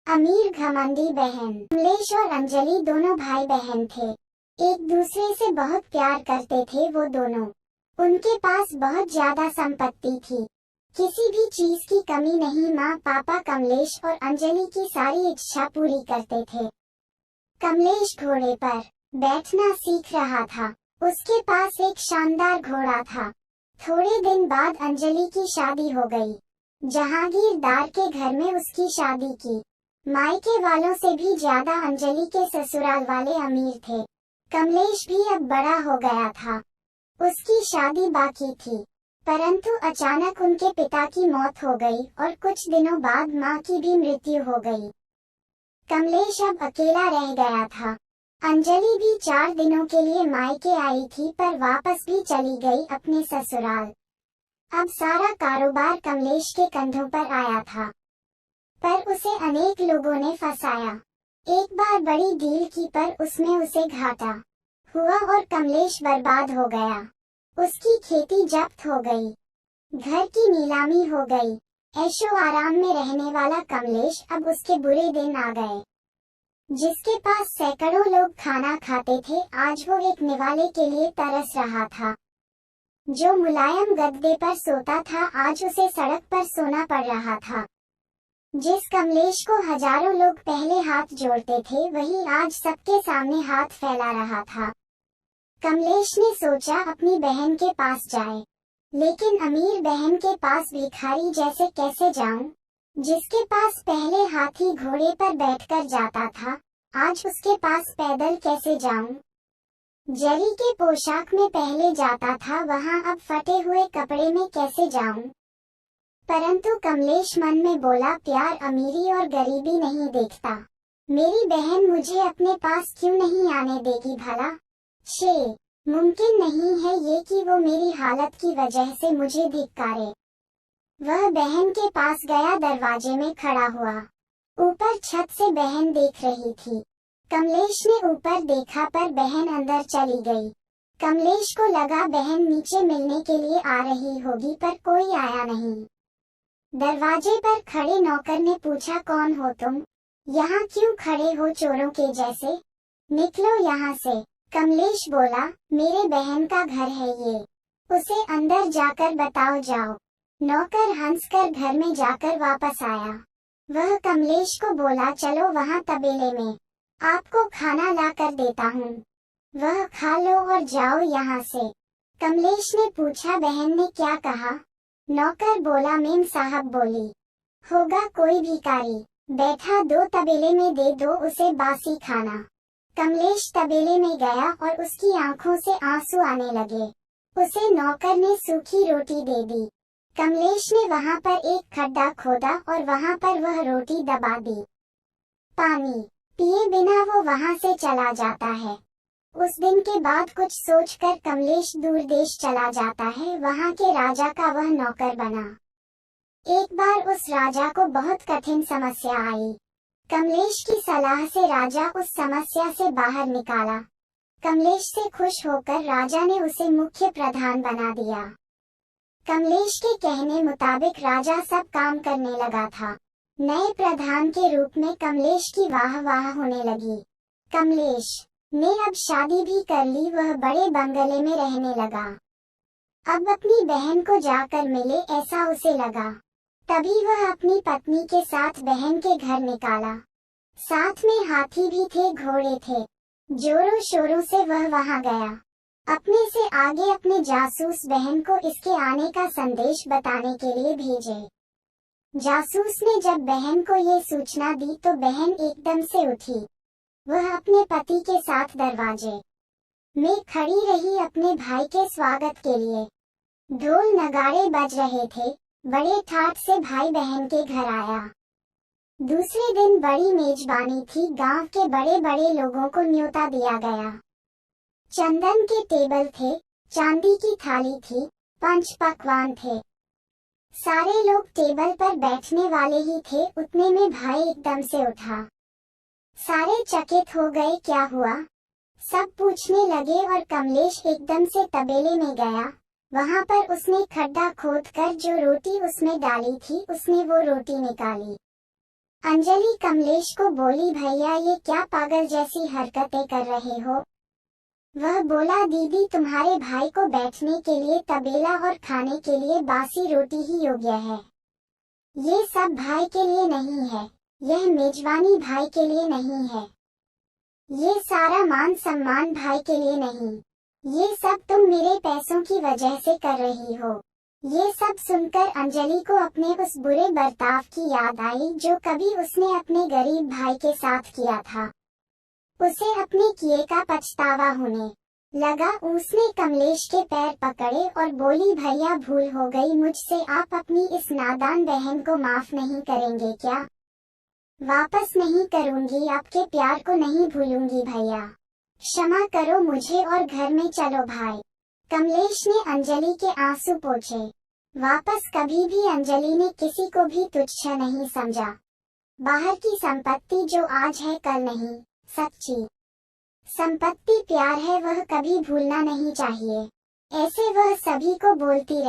अमीर घमंडी बहन। कमलेश और अंजलि दोनों भाई बहन थे। एक दूसरे से बहुत प्यार करते थे वो दोनों। उनके पास बहुत ज्यादा संपत्ति थी, किसी भी चीज की कमी नहीं। माँ पापा कमलेश और अंजलि की सारी इच्छा पूरी करते थे। कमलेश घोड़े पर बैठना सीख रहा था। उसके पास एक शानदार घोड़ा था। थोड़े दिन बाद अंजलि की शादी हो गई। जहांगीरदार के घर में उसकी शादी की। मायके वालों से भी ज्यादा अंजलि के ससुराल वाले अमीर थे। कमलेश भी अब बड़ा हो गया था। उसकी शादी बाकी थी, परंतु अचानक उनके पिता की मौत हो गई और कुछ दिनों बाद मां की भी मृत्यु हो गई। कमलेश अब अकेला रह गया था। अंजलि भी 4 दिनों के लिए मायके आई थी, पर वापस भी चली गई अपने ससुराल। अब सारा कारोबार कमलेश के कंधों पर आया था, पर उसे अनेक लोगों ने फंसाया। एक बार बड़ी डील की, पर उसमें उसे घाटा हुआ और कमलेश बर्बाद हो गया। उसकी खेती जब्त हो गई, घर की नीलामी हो गई। ऐशो आराम में रहने वाला कमलेश अब उसके बुरे दिन आ गए। जिसके पास सैकड़ों लोग खाना खाते थे, आज वो एक निवाले के लिए तरस रहा था। जो मुलायम गद्दे पर सोता था, आज उसे सड़क पर सोना पड़ रहा था। जिस कमलेश को हजारों लोग पहले हाथ जोड़ते थे, वही आज सबके सामने हाथ फैला रहा था। कमलेश ने सोचा अपनी बहन के पास जाए, लेकिन अमीर बहन के पास भिखारी जैसे कैसे जाऊं? जिसके पास पहले हाथी घोड़े पर बैठकर जाता था, आज उसके पास पैदल कैसे जाऊं? जरी के पोशाक में पहले जाता था, वहां अब फटे हुए कपड़े में कैसे जाऊं? परंतु कमलेश मन में बोला, प्यार अमीरी और गरीबी नहीं देखता। मेरी बहन मुझे अपने पास क्यों नहीं आने देगी भला? मुमकिन नहीं है ये कि वो मेरी हालत की वजह से मुझे धिक्कारे। वह बहन के पास गया, दरवाजे में खड़ा हुआ। ऊपर छत से बहन देख रही थी। कमलेश ने ऊपर देखा, पर बहन अंदर चली गई। कमलेश को लगा बहन नीचे मिलने के लिए आ रही होगी, पर कोई आया नहीं। दरवाजे पर खड़े नौकर ने पूछा, कौन हो तुम? यहाँ क्यों खड़े हो चोरों के जैसे? निकलो यहाँ से। कमलेश बोला, मेरे बहन का घर है ये, उसे अंदर जाकर बताओ जाओ। नौकर हंसकर घर में जाकर वापस आया। वह कमलेश को बोला, चलो वहाँ तबेले में, आपको खाना ला कर देता हूँ, वह खा लो और जाओ यहाँ से। कमलेश ने पूछा, बहन ने क्या कहा? नौकर बोला, मेम साहब बोली, होगा कोई भिखारी बैठा, 2 तबेले में दे दो उसे बासी खाना। कमलेश तबेले में गया और उसकी आंखों से आंसू आने लगे। उसे नौकर ने सूखी रोटी दे दी। कमलेश ने वहां पर एक खड्डा खोदा और वहां पर वह रोटी दबा दी। पानी पिए बिना वो वहां से चला जाता है। उस दिन के बाद कुछ सोचकर कमलेश दूर देश चला जाता है। वहां के राजा का वह नौकर बना। एक बार उस राजा को बहुत कठिन समस्या आई। कमलेश की सलाह से राजा उस समस्या से बाहर निकाला। कमलेश से खुश होकर राजा ने उसे मुख्य प्रधान बना दिया। कमलेश के कहने मुताबिक राजा सब काम करने लगा था। नए प्रधान के रूप में कमलेश की वाह वाह होने लगी। कमलेश ने अब शादी भी कर ली। वह बड़े बंगले में रहने लगा। अब अपनी बहन को जाकर मिले, ऐसा उसे लगा। तभी वह अपनी पत्नी के साथ बहन के घर निकाला। साथ में हाथी भी थे, घोड़े थे। जोरों शोरों से वह वहां गया। अपने से आगे अपने जासूस बहन को इसके आने का संदेश बताने के लिए भेजे। जासूस ने जब बहन को ये सूचना दी तो बहन एकदम से उठी। वह अपने पति के साथ दरवाजे में खड़ी रही अपने भाई के स्वागत के लिए। ढोल नगाड़े बज रहे थे। बड़े ठाठ से भाई बहन के घर आया। दूसरे दिन बड़ी मेजबानी थी। गांव के बड़े बड़े लोगों को न्योता दिया गया। चंदन के टेबल थे, चांदी की थाली थी, 5 पकवान थे। सारे लोग टेबल पर बैठने वाले ही थे। उतने में भाई एकदम से उठा। सारे चकित हो गए, क्या हुआ? सब पूछने लगे और कमलेश एकदम से तबेले में गया। वहां पर उसने खड्डा खोदकर जो रोटी उसमें डाली थी, उसने वो रोटी निकाली। अंजलि कमलेश को बोली, भैया ये क्या पागल जैसी हरकतें कर रहे हो। वह बोला, दीदी तुम्हारे भाई को बैठने के लिए तबेला और खाने के लिए बासी रोटी ही योग्य है। ये सब भाई के लिए नहीं है, यह मेजबानी भाई के लिए नहीं है, ये सारा मान सम्मान भाई के लिए नहीं, ये सब तुम मेरे पैसों की वजह से कर रही हो। ये सब सुनकर अंजलि को अपने उस बुरे बर्ताव की याद आई जो कभी उसने अपने गरीब भाई के साथ किया था। उसे अपने किए का पछतावा होने लगा। उसने कमलेश के पैर पकड़े और बोली, भैया भूल हो गई मुझसे, आप अपनी इस नादान बहन को माफ नहीं करेंगे क्या। वापस नहीं करूंगी, आपके प्यार को नहीं भूलूंगी भैया, क्षमा करो मुझे और घर में चलो भाई। कमलेश ने अंजलि के आंसू पोंछे। वापस कभी भी अंजलि ने किसी को भी तुच्छ नहीं समझा। बाहर की संपत्ति जो आज है कल नहीं, सच्ची संपत्ति प्यार है, वह कभी भूलना नहीं चाहिए। ऐसे वह सभी को बोलती रही।